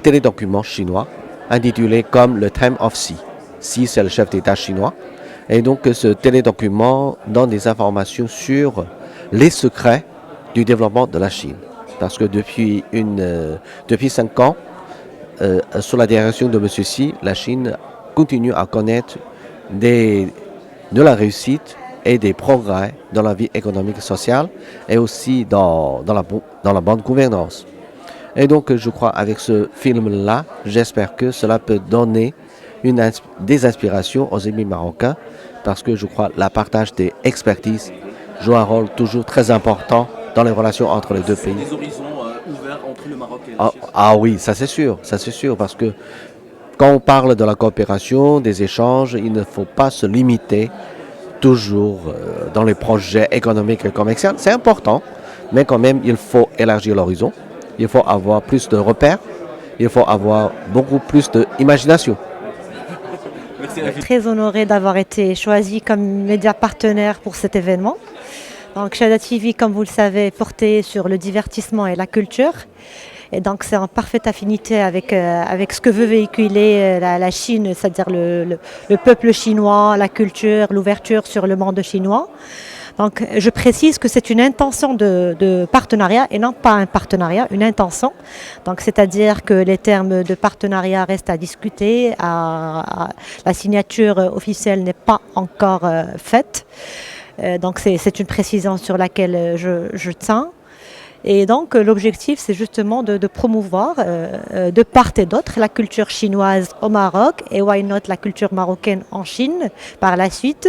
télédocument chinois intitulé comme le Time of Xi. Xi, c'est le chef d'État chinois. Et donc, ce télédocument donne des informations sur les secrets du développement de la Chine. Parce que depuis 5 ans, sous la direction de M. Xi, la Chine continue à connaître de la réussite et des progrès dans la vie économique et sociale et aussi dans la bonne gouvernance. Et donc, je crois, avec ce film-là, j'espère que cela peut donner des inspirations aux émigrés marocains parce que je crois la partage des expertises joue un rôle toujours très important dans les relations entre les deux pays. Des horizons ouverts entre le Maroc et la Chine. Oui, ça c'est sûr, parce que quand on parle de la coopération, des échanges, il ne faut pas se limiter toujours dans les projets économiques et commerciaux. C'est important, mais quand même, il faut élargir l'horizon. Il faut avoir plus de repères. Il faut avoir beaucoup plus d'imagination. Très honorée d'avoir été choisie comme média partenaire pour cet événement. Donc Chahda TV, comme vous le savez, est portée sur le divertissement et la culture. Et donc c'est en parfaite affinité avec ce que veut véhiculer la Chine, c'est-à-dire le peuple chinois, la culture, l'ouverture sur le monde chinois. Donc je précise que c'est une intention de partenariat et non pas un partenariat, une intention. Donc c'est-à-dire que les termes de partenariat restent à discuter, la signature officielle n'est pas encore faite. Donc c'est une précision sur laquelle je tiens. Et donc l'objectif c'est justement de promouvoir de part et d'autre la culture chinoise au Maroc et why not la culture marocaine en Chine par la suite.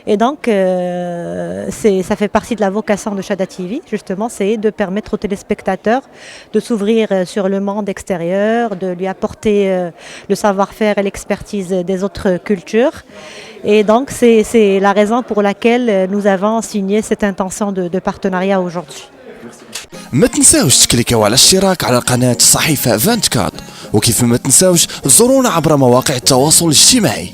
Et donc ça fait partie de la vocation de Chahda TV justement, c'est de permettre aux téléspectateurs de s'ouvrir sur le monde extérieur, de lui apporter le savoir-faire et l'expertise des autres cultures. Et donc c'est la raison pour laquelle nous avons signé cette intention de partenariat aujourd'hui. ما تنساوش تكليكيو على الاشتراك على قناة الصحيفة 24 وكيف ما تنساوش زورونا عبر مواقع التواصل الاجتماعي.